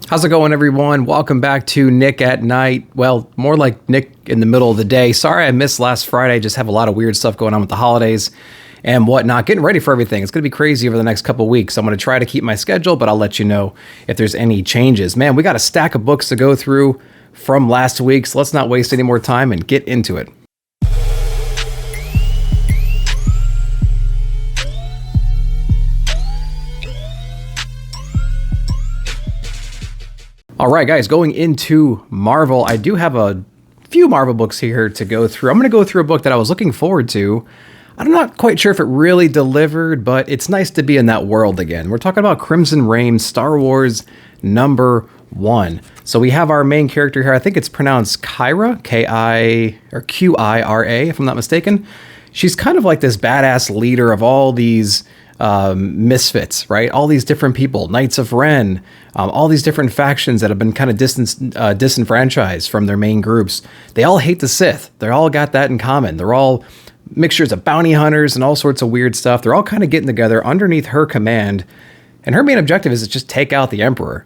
How's it going, everyone? Welcome back to Nick at Night. Well, more like Nick in the middle of the day. Sorry I missed last Friday. I just have a lot of weird stuff going on with the holidays and whatnot. Getting ready for everything. It's going to be crazy over the next couple weeks. I'm going to try to keep my schedule, but I'll let you know if there's any changes. Man, we got a stack of books to go through from last week, so let's not waste any more time and get into it. All right, guys, going into Marvel, I do have a few Marvel books here to go through. I'm going to go through a book that I was looking forward to. I'm not quite sure if it really delivered, but it's nice to be in that world again. We're talking about Crimson Reign, Star Wars #1. So we have our main character here. I think it's pronounced Kyra, K-I or Q-I-R-A, if I'm not mistaken. She's kind of like this badass leader of all these misfits, right? All these different people, Knights of Ren, all these different factions that have been kind of disenfranchised from their main groups. They all hate the Sith. They all got that in common. They're all mixtures of bounty hunters and all sorts of weird stuff. They're all kind of getting together underneath her command. And her main objective is to just take out the Emperor,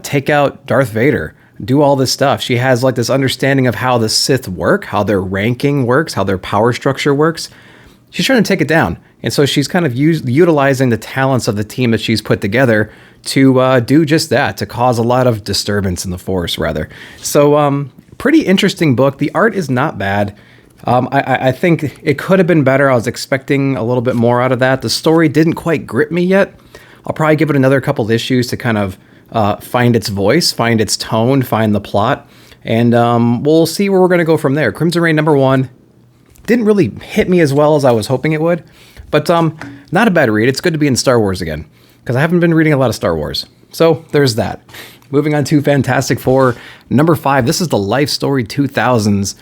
take out Darth Vader, do all this stuff. She has like this understanding of how the Sith work, how their ranking works, how their power structure works. She's trying to take it down. And so she's kind of utilizing the talents of the team that she's put together to do just that, to cause a lot of disturbance in the Force, rather. So pretty interesting book. The art is not bad. I think it could have been better. I was expecting a little bit more out of that. The story didn't quite grip me yet. I'll probably give it another couple issues to kind of find its voice, find its tone, find the plot. And we'll see where we're going to go from there. Crimson Reign #1 didn't really hit me as well as I was hoping it would. But not a bad read. It's good to be in Star Wars again, because I haven't been reading a lot of Star Wars. So there's that. Moving on to Fantastic Four #5. This is the Life Story 2000s.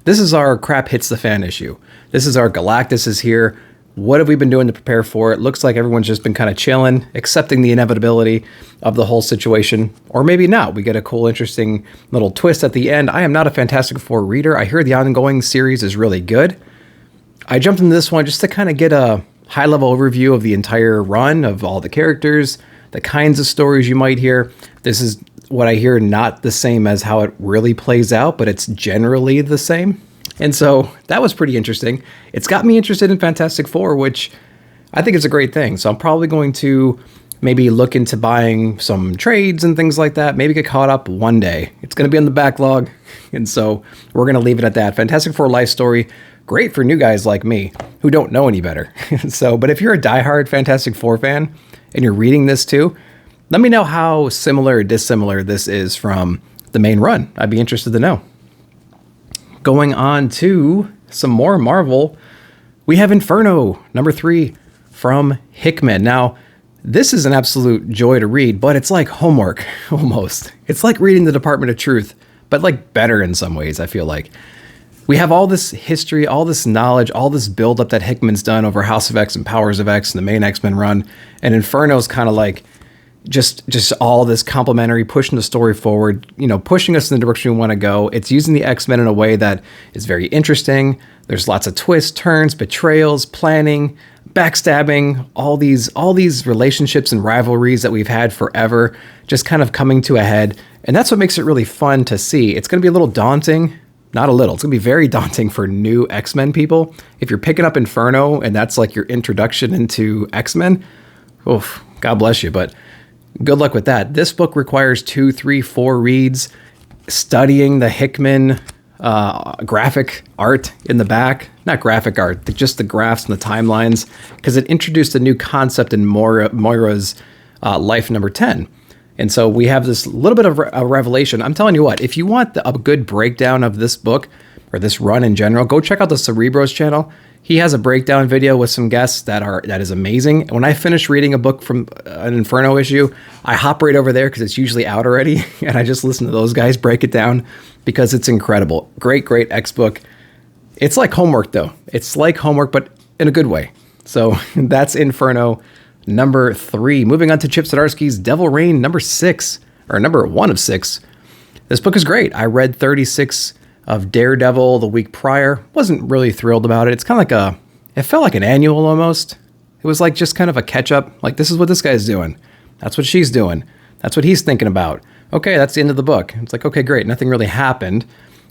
This is our crap hits the fan issue. This is our Galactus is here. What have we been doing to prepare for it? Looks like everyone's just been kind of chilling, accepting the inevitability of the whole situation. Or maybe not. We get a cool, interesting little twist at the end. I am not a Fantastic Four reader. I hear the ongoing series is really good. I jumped into this one just to kind of get a high-level overview of the entire run, of all the characters, the kinds of stories you might hear. This is what I hear, not the same as how it really plays out, but it's generally the same. And so that was pretty interesting. It's got me interested in Fantastic Four, which I think is a great thing. So I'm probably going to maybe look into buying some trades and things like that. Maybe get caught up one day. It's going to be on the backlog. And so we're going to leave it at that. Fantastic Four Life Story. Great for new guys like me who don't know any better. But if you're a diehard Fantastic Four fan and you're reading this too, let me know how similar or dissimilar this is from the main run. I'd be interested to know. Going on to some more Marvel, we have Inferno #3 from Hickman. Now, this is an absolute joy to read, but it's like homework almost. It's like reading the Department of Truth, but like better in some ways, I feel like. We have all this history, all this knowledge, all this buildup that Hickman's done over House of X and Powers of X and the main X-Men run. And Inferno's kind of like just all this complimentary, pushing the story forward, pushing us in the direction we want to go. It's using the X-Men in a way that is very interesting. There's lots of twists, turns, betrayals, planning, backstabbing, all these relationships and rivalries that we've had forever just kind of coming to a head. And that's what makes it really fun to see. It's going to be a little daunting. Not a little. It's going to be very daunting for new X-Men people. If you're picking up Inferno and that's like your introduction into X-Men, oof, God bless you, but good luck with that. This book requires 2, 3, 4 reads, studying the Hickman graphic art in the back. Not graphic art, just the graphs and the timelines, because it introduced a new concept in Moira's life #10. And so we have this little bit of a revelation. I'm telling you what, if you want a good breakdown of this book or this run in general, go check out the Cerebros channel. He has a breakdown video with some guests that is amazing. And when I finish reading a book from an Inferno issue, I hop right over there because it's usually out already. And I just listen to those guys break it down because it's incredible. Great X book. It's like homework though. It's like homework, but in a good way. So that's Inferno #3. Moving on to Chip Sidarski's Devil Reign #6, or #1 of 6. This book is great. I read 36 of Daredevil the week prior. Wasn't really thrilled about it. It's kind of it felt like an annual almost. It was like just kind of a catch up. Like, this is what this guy's doing. That's what she's doing. That's what he's thinking about. Okay, that's the end of the book. It's like, okay, great. Nothing really happened.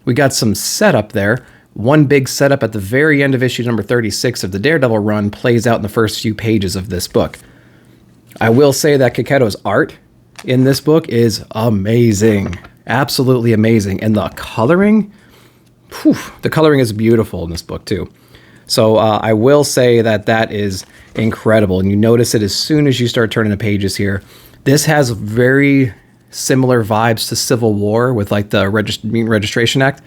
We got some setup there. One big setup at the very end of issue number 36 of the Daredevil run plays out in the first few pages of this book. I will say that Kaketo's art in this book is amazing. Absolutely amazing. And the coloring, the coloring is beautiful in this book too. So I will say that that is incredible. And you notice it as soon as you start turning the pages here. This has very similar vibes to Civil War with like the Registration Act.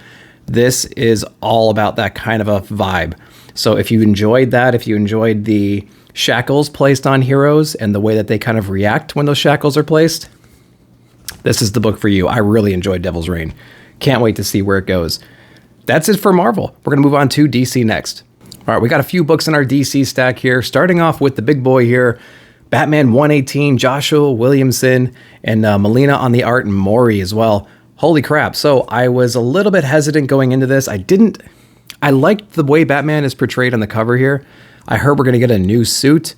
This is all about that kind of a vibe. So if you enjoyed that, if you enjoyed the shackles placed on heroes and the way that they kind of react when those shackles are placed, this is the book for you. I really enjoyed Devil's Reign. Can't wait to see where it goes. That's it for Marvel. We're going to move on to DC next. All right, we got a few books in our DC stack here, starting off with the big boy here, Batman 118, Joshua Williamson, and Melina on the art, and Maury as well. Holy crap. So I was a little bit hesitant going into this. I liked the way Batman is portrayed on the cover here. I heard we're going to get a new suit.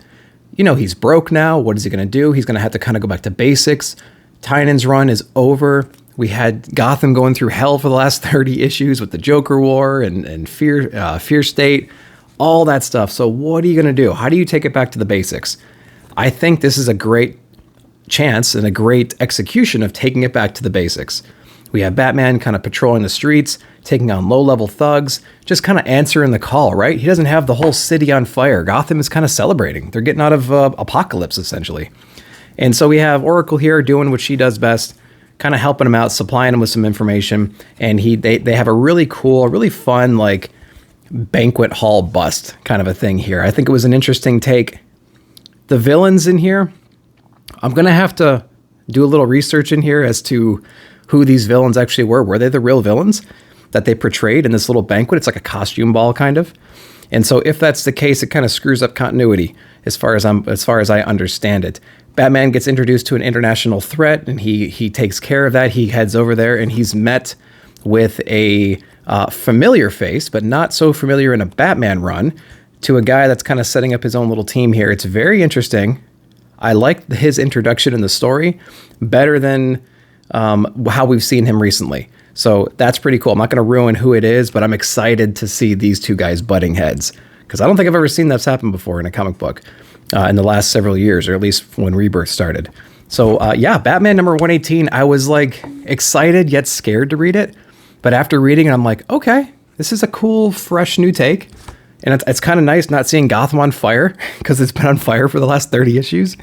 You know, he's broke now. What is he going to do? He's going to have to kind of go back to basics. Tynan's run is over. We had Gotham going through hell for the last 30 issues with the Joker War and Fear State, all that stuff. So what are you going to do? How do you take it back to the basics? I think this is a great chance and a great execution of taking it back to the basics. We have Batman kind of patrolling the streets, taking on low-level thugs, just kind of answering the call, right? He doesn't have the whole city on fire. Gotham is kind of celebrating. They're getting out of apocalypse, essentially. And so we have Oracle here doing what she does best, kind of helping him out, supplying him with some information. And they have a really cool, really fun, like, banquet hall bust kind of a thing here. I think it was an interesting take. The villains in here, I'm going to have to do a little research in here as to who these villains actually were. Were they the real villains that they portrayed in this little banquet? It's like a costume ball kind of. And so if that's the case, it kind of screws up continuity as far as I understand it. Batman gets introduced to an international threat, and he takes care of that. He heads over there, and he's met with a familiar face, but not so familiar in a Batman run, to a guy that's kind of setting up his own little team here. It's very interesting. I like his introduction in the story better than how we've seen him recently. So that's pretty cool. I'm not going to ruin who it is, but I'm excited to see these two guys butting heads, because I don't think I've ever seen that's happen before in a comic book in the last several years, or at least when Rebirth started. So yeah, Batman number 118, I was like excited yet scared to read it. But after reading it, I'm like, okay, this is a cool, fresh new take. And it's kind of nice not seeing Gotham on fire, because it's been on fire for the last 30 issues.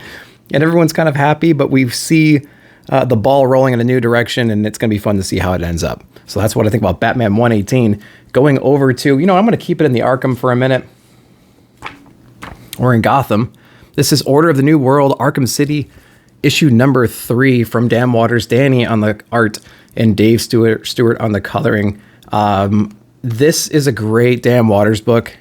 And everyone's kind of happy, but we see the ball rolling in a new direction, and it's going to be fun to see how it ends up. So that's what I think about Batman 118. Going over to, I'm going to keep it in the Arkham for a minute. Or in Gotham. This is Order of the New World, Arkham City, issue number 3 from Dan Waters, Danny on the art, and Dave Stewart on the coloring. This is a great Dan Waters book.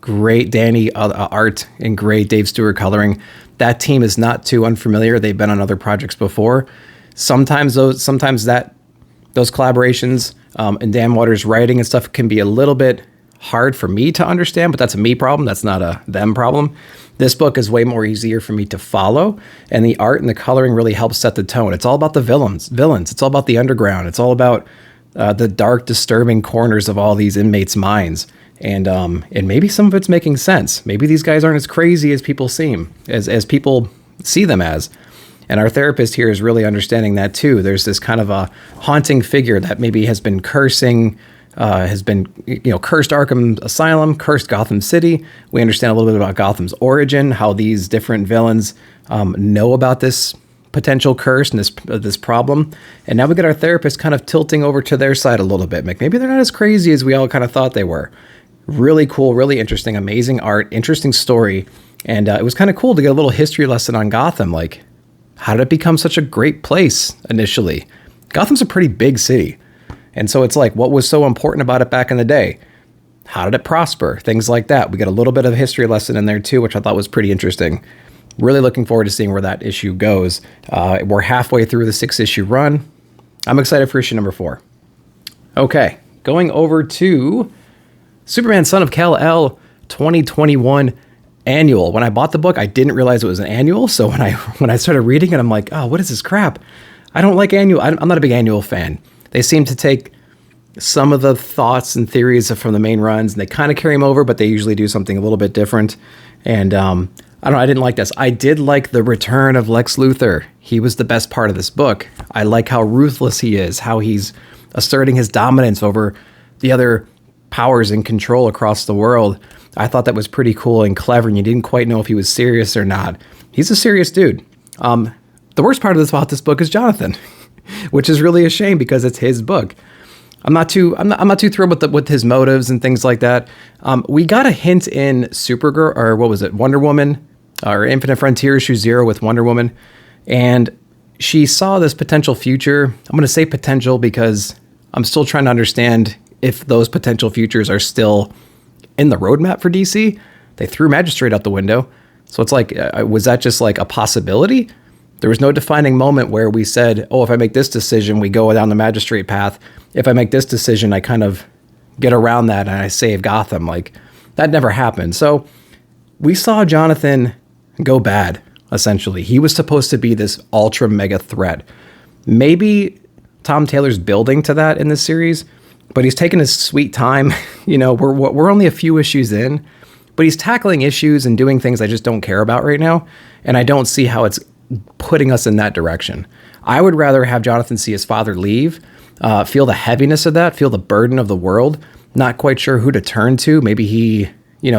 Great Danny art and great Dave Stewart coloring. That team is not too unfamiliar. They've been on other projects before. Sometimes those collaborations and Dan Waters writing and stuff can be a little bit hard for me to understand, but that's a me problem. That's not a them problem. This book is way more easier for me to follow, and the art and the coloring really helps set the tone. It's all about the villains. It's all about the underground. It's all about the dark, disturbing corners of all these inmates' minds. And maybe some of it's making sense. Maybe these guys aren't as crazy as people seem, as people see them as. And our therapist here is really understanding that too. There's this kind of a haunting figure that maybe has been cursed Arkham Asylum, cursed Gotham City. We understand a little bit about Gotham's origin, how these different villains know about this potential curse and this problem. And now we get our therapist kind of tilting over to their side a little bit. Like, maybe they're not as crazy as we all kind of thought they were. Really cool, really interesting, amazing art, interesting story. And it was kind of cool to get a little history lesson on Gotham. Like, how did it become such a great place initially? Gotham's a pretty big city. And so it's like, what was so important about it back in the day? How did it prosper? Things like that. We get a little bit of a history lesson in there too, which I thought was pretty interesting. Really looking forward to seeing where that issue goes. We're halfway through the 6-issue run. I'm excited for issue number 4. Okay, going over to Superman Son of Kal-El 2021 annual. When I bought the book, I didn't realize it was an annual. So when I started reading it, I'm like, oh, what is this crap? I don't like Annual. I'm not a big Annual fan. They seem to take some of the thoughts and theories from the main runs, and they kind of carry them over, but they usually do something a little bit different. And I don't know, I didn't like this. I did like the return of Lex Luthor. He was the best part of this book. I like how ruthless he is, how he's asserting his dominance over the other powers in control across the world. I thought that was pretty cool and clever, and you didn't quite know if he was serious or not. He's a serious dude. The worst part of this about this book is Jonathan, which is really a shame because it's his book. I'm not too thrilled with his motives and things like that. We got a hint in Supergirl, or what was it, Wonder Woman, or Infinite Frontier issue 0 with Wonder Woman, and she saw this potential future. I'm going to say potential because I'm still trying to understand if those potential futures are still in the roadmap for DC. They threw Magistrate out the window, so it's like, was that just like a possibility? There was no defining moment where we said, oh, if I make this decision, we go down the Magistrate path. If I make this decision, I kind of get around that and I save Gotham. Like, that never happened. So we saw Jonathan go bad, essentially. He was supposed to be this ultra mega threat. Maybe Tom Taylor's building to that in this series, but he's taking his sweet time. You know, we're only a few issues in, but he's tackling issues and doing things I just don't care about right now. And I don't see how it's putting us in that direction. I would rather have Jonathan see his father leave, feel the heaviness of that, feel the burden of the world, not quite sure who to turn to. Maybe he,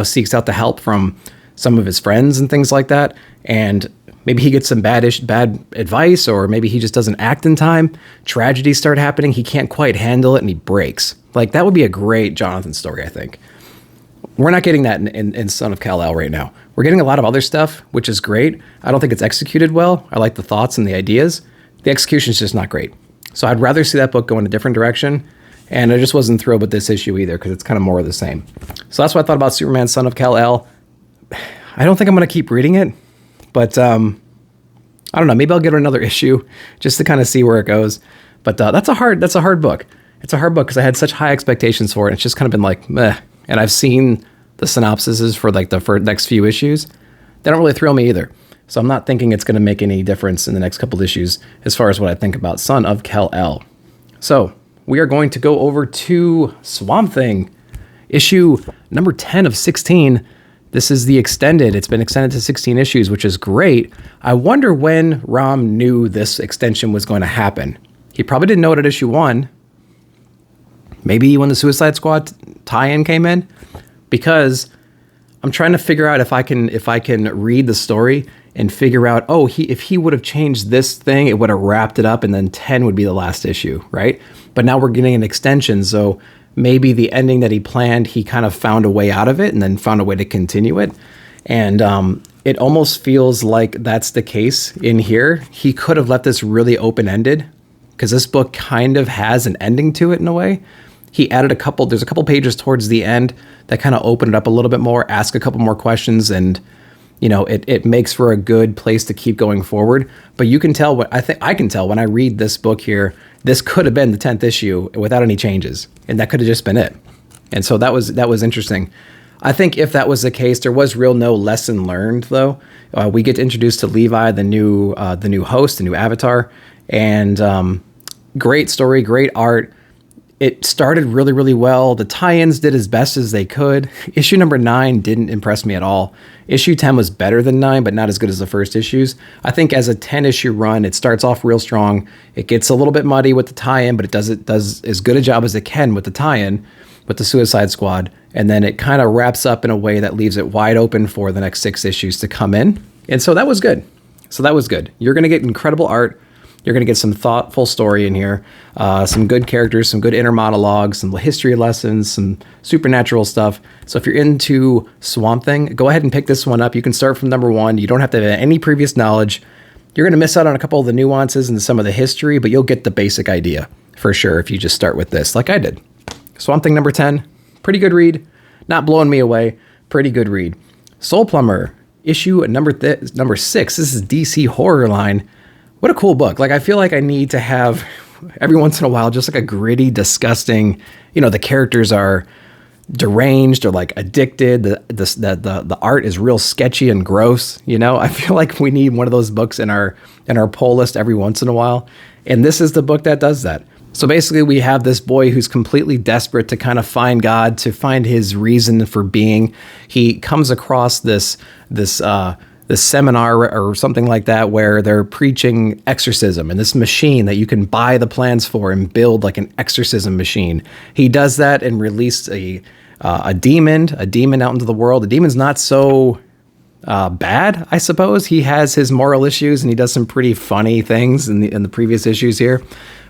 seeks out the help from some of his friends and things like that. And maybe he gets some bad advice, or maybe he just doesn't act in time. Tragedies start happening. He can't quite handle it and he breaks. Like, that would be a great Jonathan story, I think. We're not getting that in Son of Kal-El right now. We're getting a lot of other stuff, which is great. I don't think it's executed well. I like the thoughts and the ideas. The execution is just not great. So I'd rather see that book go in a different direction. And I just wasn't thrilled with this issue either, because it's kind of more of the same. So that's what I thought about Superman Son of Kal-El. I don't think I'm going to keep reading it, but I don't know. Maybe I'll get another issue just to kind of see where it goes. But that's a hard book. It's a hard book because I had such high expectations for it. It's just kind of been like, meh. And I've seen the synopsises for like the next few issues. They don't really thrill me either. So I'm not thinking it's going to make any difference in the next couple issues as far as what I think about Son of Kal-El. So we are going to go over to Swamp Thing, issue number 10 of 16. This is the extended. It's been extended to 16 issues, which is great. I wonder when Ram knew this extension was going to happen. He probably didn't know it at issue 1. Maybe when the Suicide Squad tie-in came in, because I'm trying to figure out if I can read the story and figure out, if he would have changed this thing, it would have wrapped it up, and then 10 would be the last issue, right? But now we're getting an extension, so maybe the ending that he planned, he kind of found a way out of it and then found a way to continue it. And it almost feels like that's the case in here. He could have left this really open-ended, because this book kind of has an ending to it in a way. He added there's a couple pages towards the end that kind of open it up a little bit more, ask a couple more questions, and it makes for a good place to keep going forward. But you can tell I can tell when I read this book here, this could have been the 10th issue without any changes, and that could have just been it. And so that was interesting. I think if that was the case, there was no lesson learned though. We get introduced to Levi, the new host, the new avatar, and great story, great art. It started really, really well. The tie-ins did as best as they could. Issue number 9 didn't impress me at all. Issue 10 was better than 9, but not as good as the first issues. I think as a 10-issue run, it starts off real strong. It gets a little bit muddy with the tie-in, but it does as good a job as it can with the tie-in with the Suicide Squad. And then it kind of wraps up in a way that leaves it wide open for the next 6 issues to come in. And so that was good. You're going to get incredible art. You're going to get some thoughtful story in here, some good characters, some good inner monologues, some history lessons, some supernatural stuff. So if you're into Swamp Thing, go ahead and pick this one up. You can start from number 1. You don't have to have any previous knowledge. You're going to miss out on a couple of the nuances and some of the history, but you'll get the basic idea for sure if you just start with this, like I did. Swamp Thing number 10, pretty good read. Not blowing me away, pretty good read. Soul Plumber, issue number 6. This is DC Horror Line. What a cool book. Like, I feel like I need to have every once in a while just like a gritty, disgusting, the characters are deranged or like addicted. The art is real sketchy and gross. You know, I feel like we need one of those books in our pull list every once in a while. And this is the book that does that. So basically we have this boy who's completely desperate to kind of find God, to find his reason for being. He comes across this seminar or something like that where they're preaching exorcism and this machine that you can buy the plans for and build like an exorcism machine. He does that and released a demon out into the world. The demon's not so bad, I suppose. He has his moral issues and he does some pretty funny things in the previous issues here.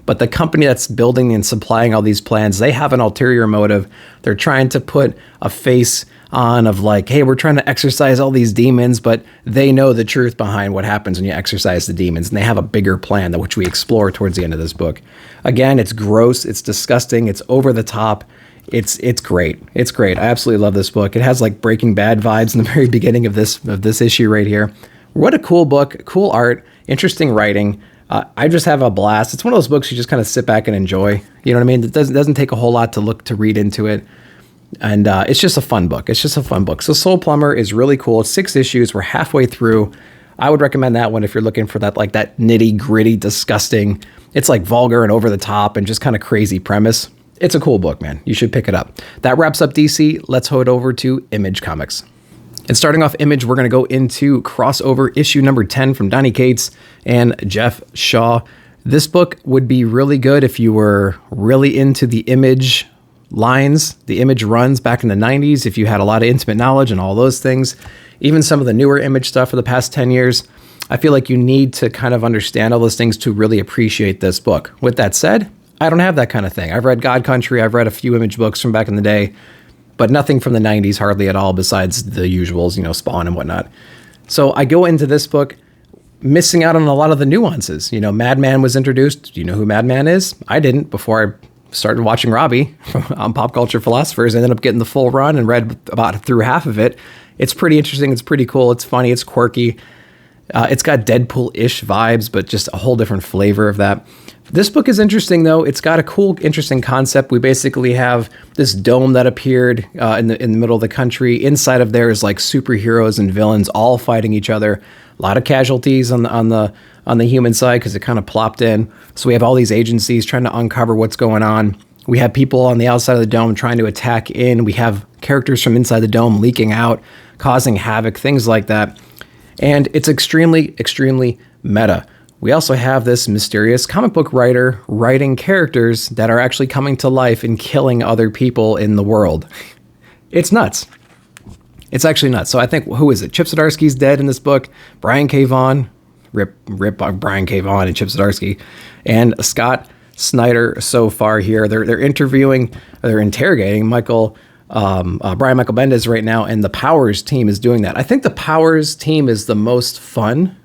But the company that's building and supplying all these plans, they have an ulterior motive. They're trying to put a face on of like, hey, we're trying to exorcise all these demons, but they know the truth behind what happens when you exorcise the demons. And they have a bigger plan that which we explore towards the end of this book. Again, it's gross, it's disgusting, it's over the top. It's great. It's great. I absolutely love this book. It has like Breaking Bad vibes in the very beginning of this issue right here. What a cool book, cool art, interesting writing. I just have a blast. It's one of those books you just kind of sit back and enjoy. You know what I mean? It doesn't take a whole lot to read into it. And it's just a fun book. It's just a fun book. So Soul Plumber is really cool. It's 6 issues. We're halfway through. I would recommend that one if you're looking for that like that nitty gritty, disgusting. It's like vulgar and over the top and just kind of crazy premise. It's a cool book, man. You should pick it up. That wraps up DC. Let's head over to Image Comics. And starting off Image, we're going to go into crossover issue number 10 from Donny Cates and Jeff Shaw. This book would be really good if you were really into the Image lines, the Image runs back in the 90s, if you had a lot of intimate knowledge and all those things. Even some of the newer Image stuff for the past 10 years. I feel like you need to kind of understand all those things to really appreciate this book. With that said, I don't have that kind of thing. I've read God Country. I've read a few Image books from back in the day, but nothing from the 90s hardly at all besides the usuals, you know, Spawn and whatnot. So I go into this book missing out on a lot of the nuances. You know, Madman was introduced. Do you know who Madman is? I didn't before I started watching Robbie on Pop Culture Philosophers. I ended up getting the full run and read about through half of it. It's pretty interesting. It's pretty cool. It's funny. It's quirky. It's got Deadpool-ish vibes, but just a whole different flavor of that. This book is interesting, though. It's got a cool, interesting concept. We basically have this dome that appeared in the middle of the country. Inside of there is like superheroes and villains all fighting each other. A lot of casualties on the human side because it kind of plopped in. So we have all these agencies trying to uncover what's going on. We have people on the outside of the dome trying to attack in. We have characters from inside the dome leaking out, causing havoc, things like that. And it's extremely, extremely meta. We also have this mysterious comic book writer writing characters that are actually coming to life and killing other people in the world. It's nuts. It's actually nuts. So I think, who is it? Chip Zdarsky's dead in this book. Brian K. Vaughan, rip Brian K. Vaughan and Chip Zdarsky, and Scott Snyder so far here. They're interrogating Brian Michael Bendis right now, and the Powers team is doing that. I think the Powers team is the most fun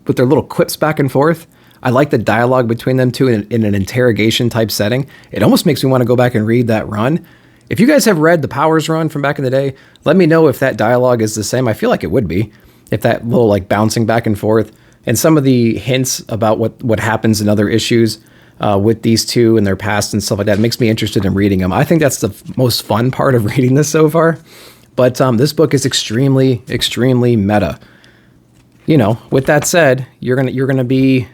with their little quips back and forth. I like the dialogue between them two in an interrogation type setting. It almost makes me want to go back and read that run. If you guys have read the Powers run from back in the day, let me know if that dialogue is the same. I feel like it would be, if that little like bouncing back and forth and some of the hints about what happens in other issues with these two and their past and stuff like that makes me interested in reading them. I think that's the most fun part of reading this so far. But this book is extremely, extremely meta. You know, with that said, you're gonna be,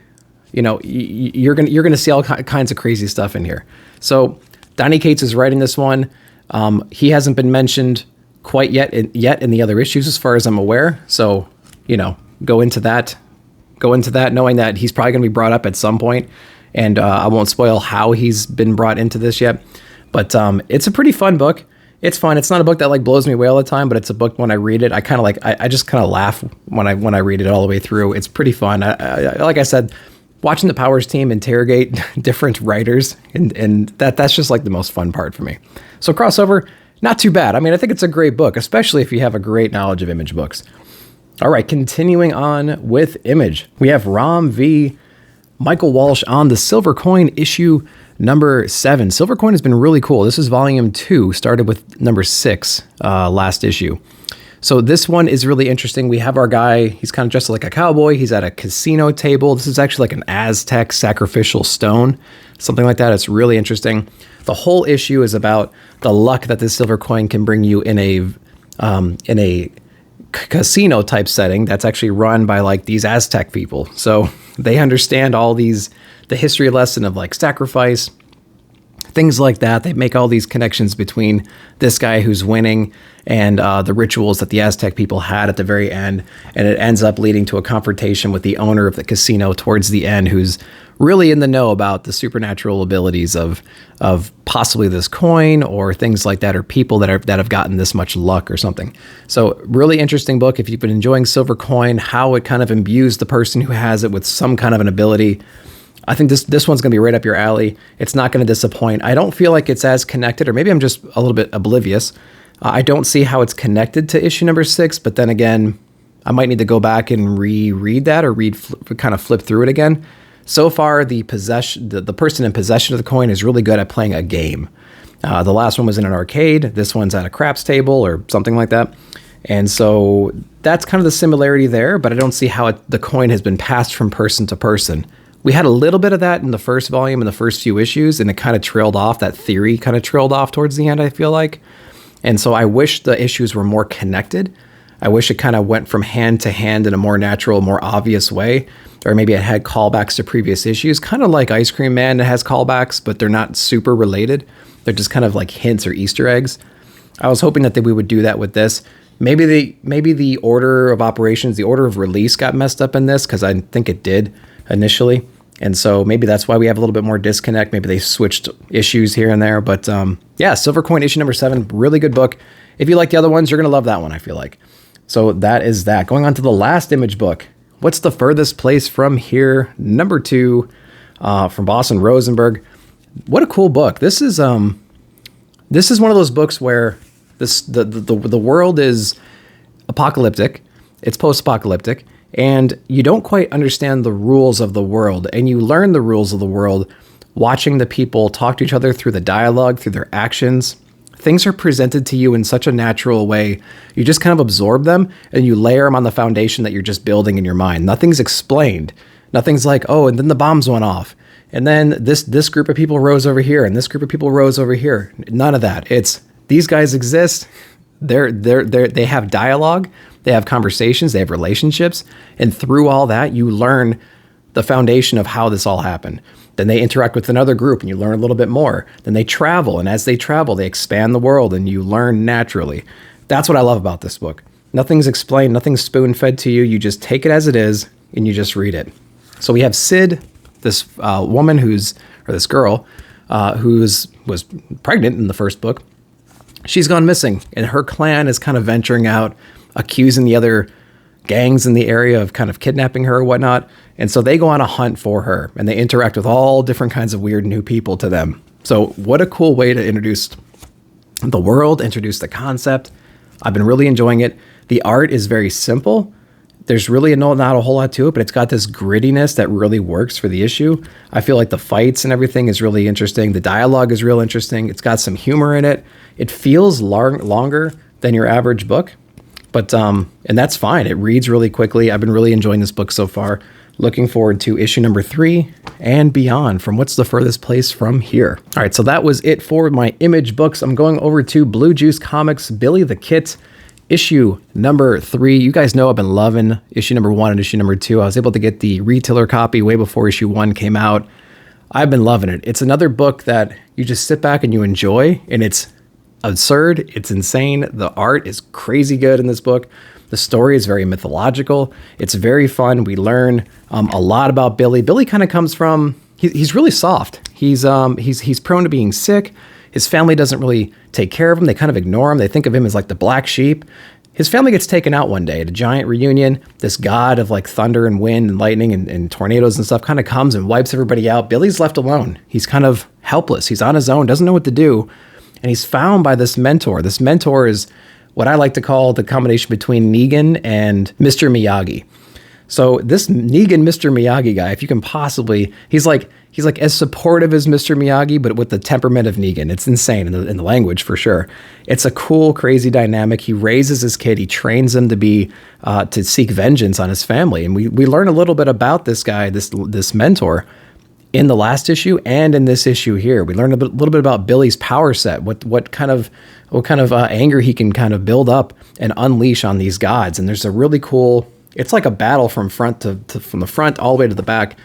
you know, you're gonna see all kinds of crazy stuff in here. So Donny Cates is writing this one. He hasn't been mentioned quite yet in the other issues, as far as I'm aware. So, you know, go into that knowing that he's probably gonna be brought up at some point, and I won't spoil how he's been brought into this yet. But it's a pretty fun book. It's fun. It's not a book that like blows me away all the time, but it's a book when I read it, I kind of like, I just kind of laugh when I read it all the way through. It's pretty fun. I like I said, watching the Powers team interrogate different writers and that's just like the most fun part for me. So crossover, not too bad. I mean, I think it's a great book, especially if you have a great knowledge of Image books. All right, continuing on with Image, we have Rom V. Michael Walsh on the Silver Coin issue number 7. Silver Coin has been really cool. This is volume 2, started with number 6 last issue. So this one is really interesting. We have our guy, he's kind of dressed like a cowboy. He's at a casino table. This is actually like an Aztec sacrificial stone, something like that. It's really interesting. The whole issue is about the luck that this silver coin can bring you in a casino type setting that's actually run by like these Aztec people. So they understand all these, the history lesson of like sacrifice, things like that. They make all these connections between this guy who's winning and the rituals that the Aztec people had at the very end. And it ends up leading to a confrontation with the owner of the casino towards the end, who's really in the know about the supernatural abilities of possibly this coin or things like that, or people that have gotten this much luck or something. So really interesting book. If you've been enjoying Silver Coin, how it kind of imbues the person who has it with some kind of an ability, I think this one's going to be right up your alley. It's not going to disappoint. I don't feel like it's as connected, or maybe I'm just a little bit oblivious. I don't see how it's connected to issue number 6, but then again, I might need to go back and reread that or kind of flip through it again. So far, the person in possession of the coin is really good at playing a game. The last one was in an arcade. This one's at a craps table or something like that. And so that's kind of the similarity there, but I don't see how the coin has been passed from person to person. We had a little bit of that in the first volume, in the first few issues, and it kind of trailed off. That theory kind of trailed off towards the end, I feel like. And so I wish the issues were more connected. I wish it kind of went from hand to hand in a more natural, more obvious way. Or maybe it had callbacks to previous issues, kind of like Ice Cream Man. It has callbacks, but they're not super related. They're just kind of like hints or Easter eggs. I was hoping that we would do that with this. Maybe the order of operations, the order of release got messed up in this, because I think it did initially. And so maybe that's why we have a little bit more disconnect. Maybe they switched issues here and there. But yeah, Silver Coin issue number 7, really good book. If you like the other ones, you're going to love that one, I feel like. So that is that. Going on to the last Image book. What's the Furthest Place from Here? Number 2 from Boston Rosenberg. What a cool book. This is one of those books where the world is apocalyptic. It's post-apocalyptic. And you don't quite understand the rules of the world. And you learn the rules of the world watching the people talk to each other through the dialogue, through their actions. Things are presented to you in such a natural way. You just kind of absorb them and you layer them on the foundation that you're just building in your mind. Nothing's explained. Nothing's like, oh, and then the bombs went off. And then this group of people rose over here and this group of people rose over here. None of that. It's these guys exist. They have dialogue. They have conversations. They have relationships. And through all that, you learn the foundation of how this all happened. Then they interact with another group and you learn a little bit more. Then they travel. And as they travel, they expand the world and you learn naturally. That's what I love about this book. Nothing's explained. Nothing's spoon-fed to you. You just take it as it is and you just read it. So we have Sid, this woman this girl who was pregnant in the first book. She's gone missing and her clan is kind of venturing out, accusing the other gangs in the area of kind of kidnapping her or whatnot. And so they go on a hunt for her and they interact with all different kinds of weird new people to them. So what a cool way to introduce the world, introduce the concept. I've been really enjoying it. The art is very simple. There's really not a whole lot to it, but it's got this grittiness that really works for the issue. I feel like the fights and everything is really interesting. The dialogue is real interesting. It's got some humor in it. It feels longer than your average book. But, and that's fine. It reads really quickly. I've been really enjoying this book so far. Looking forward to issue number 3 and beyond from What's the Furthest Place from Here. All right, so that was it for my Image books. I'm going over to Blue Juice Comics, Billy the Kit, issue number 3. You guys know I've been loving issue number 1 and issue number 2. I was able to get the retailer copy way before issue 1 came out. I've been loving it. It's another book that you just sit back and you enjoy, and it's absurd. It's insane. The art is crazy good in this book. The story is very mythological. It's very fun. We learn a lot about Billy. Billy kind of comes from, he's really soft. He's prone to being sick. His family doesn't really take care of him. They kind of ignore him. They think of him as like the black sheep. His family gets taken out one day at a giant reunion. This god of like thunder and wind and lightning and tornadoes and stuff kind of comes and wipes everybody out. Billy's left alone. He's kind of helpless. He's on his own, doesn't know what to do. And he's found by this mentor. This mentor is what I like to call the combination between Negan and Mr. Miyagi. So this Negan, Mr. Miyagi guy, if you can possibly, he's he's like as supportive as Mr. Miyagi, but with the temperament of Negan. It's insane in the language for sure. It's a cool, crazy dynamic. He raises his kid. He trains him to be to seek vengeance on his family. And we learn a little bit about this guy, this mentor, in the last issue and in this issue here. We learn little bit about Billy's power set, what kind of anger he can kind of build up and unleash on these gods. And there's a really cool, it's like a battle from the front all the way to the back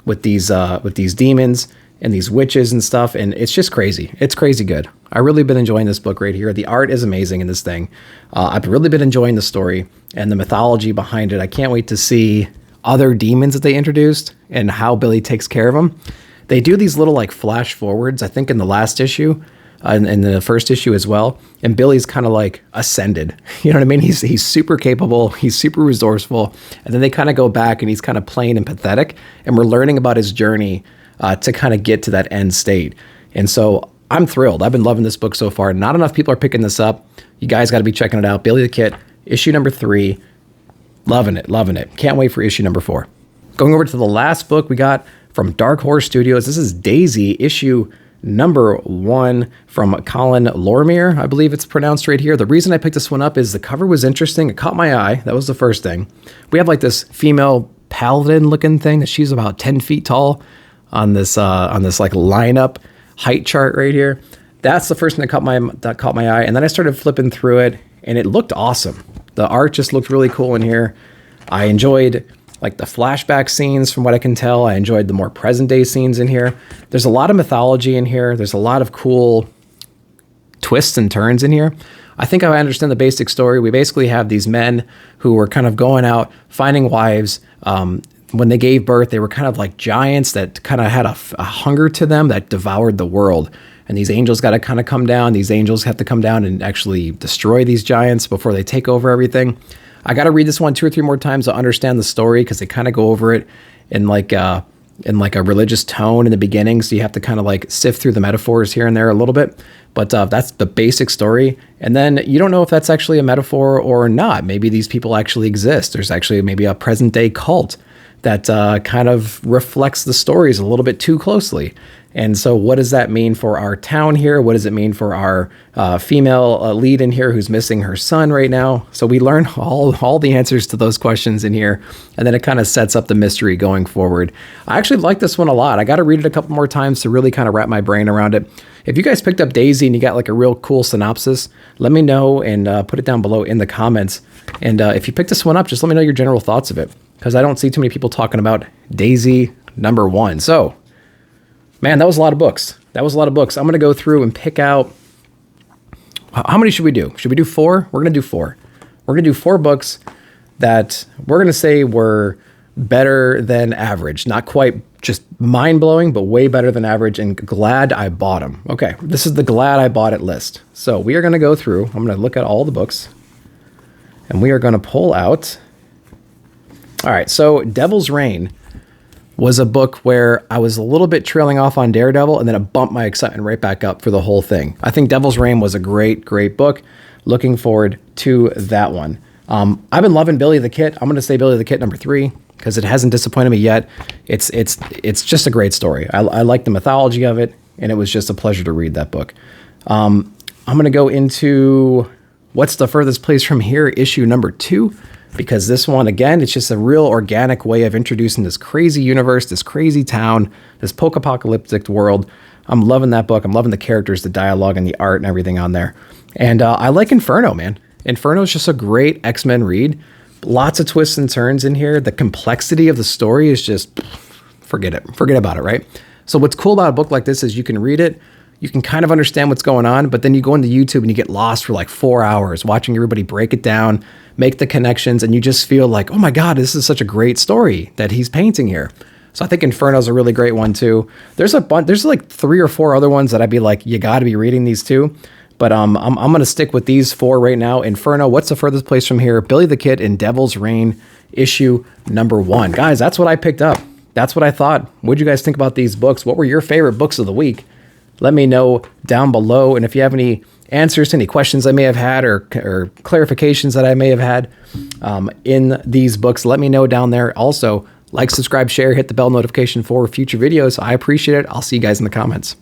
with these demons and these witches and stuff. And it's just crazy. It's crazy good. I really been enjoying this book right here. The art is amazing in this thing. I've really been enjoying the story and the mythology behind it. I can't wait to see other demons that they introduced and how Billy takes care of them. They do these little like flash forwards, I think in the last issue, and in the first issue as well. And Billy's kind of like ascended. You know what I mean? He's super capable. He's super resourceful. And then they kind of go back and he's kind of plain and pathetic. And we're learning about his journey to kind of get to that end state. And so I'm thrilled. I've been loving this book so far. Not enough people are picking this up. You guys got to be checking it out. Billy the Kid, issue number 3. Loving it. Can't wait for issue number 4. Going over to the last book we got from Dark Horse Studios. This is Daisy, issue number 1 from Colin Lormier, I believe it's pronounced right here. The reason I picked this one up is the cover was interesting. It caught my eye. That was the first thing. We have like this female paladin looking thing that she's about 10 feet tall on this like lineup height chart right here. That's the first thing that caught my eye. And then I started flipping through it and it looked awesome. The art just looked really cool in here. I enjoyed like the flashback scenes from what I can tell. I enjoyed the more present day scenes in here. There's a lot of mythology in here. There's a lot of cool twists and turns in here. I think I understand the basic story. We basically have these men who were kind of going out, finding wives. When they gave birth, they were kind of like giants that kind of had a hunger to them that devoured the world. And these angels got to kind of come down. These angels have to come down and actually destroy these giants before they take over everything. I got to read this one 2 or 3 more times to understand the story because they kind of go over it in like a religious tone in the beginning. So you have to kind of like sift through the metaphors here and there a little bit. But that's the basic story. And then you don't know if that's actually a metaphor or not. Maybe these people actually exist. There's actually maybe a present day cult that kind of reflects the stories a little bit too closely. And so what does that mean for our town here? What does it mean for our female lead in here who's missing her son right now? So we learn all the answers to those questions in here. And then it kind of sets up the mystery going forward. I actually like this one a lot. I got to read it a couple more times to really kind of wrap my brain around it. If you guys picked up Daisy and you got like a real cool synopsis, let me know and put it down below in the comments. And if you picked this one up, just let me know your general thoughts of it, because I don't see too many people talking about Daisy number 1. So, man, that was a lot of books. I'm going to go through and pick out, how many should we do? Should we do 4? We're going to do 4. We're going to do 4 books that we're going to say were better than average. Not quite just mind-blowing, but way better than average, and glad I bought them. Okay, this is the glad I bought it list. So we are going to go through, I'm going to look at all the books, and we are going to pull out. All right, so Devil's Reign was a book where I was a little bit trailing off on Daredevil, and then it bumped my excitement right back up for the whole thing. I think Devil's Reign was a great book. Looking forward to that one. I've been loving Billy the Kid. I'm going to say Billy the Kid number 3 because it hasn't disappointed me yet. It's just a great story. I like the mythology of it, and it was just a pleasure to read that book. I'm going to go into What's the Furthest Place from Here, issue number 2. Because this one, again, it's just a real organic way of introducing this crazy universe, this crazy town, this post-apocalyptic world. I'm loving that book. I'm loving the characters, the dialogue, and the art and everything on there. And I like Inferno, man. Inferno is just a great X-Men read. Lots of twists and turns in here. The complexity of the story is just, forget it. Forget about it, right? So what's cool about a book like this is you can read it, you can kind of understand what's going on, but then you go into YouTube and you get lost for like 4 hours watching everybody break it down, make the connections, and you just feel like, oh my God, this is such a great story that he's painting here. So I think Inferno is a really great one too. There's like 3 or 4 other ones that I'd be like, you got to be reading these too. But I'm going to stick with these 4 right now. Inferno, What's the Furthest Place from Here, Billy the Kid, and Devil's Reign, issue number 1. Guys, that's what I picked up. That's what I thought. What'd you guys think about these books? What were your favorite books of the week? Let me know down below. And if you have any answers to any questions I may have had or clarifications that I may have had in these books, let me know down there. Also, Like, subscribe, share, hit the bell notification for future videos. I appreciate it. I'll see you guys in the comments.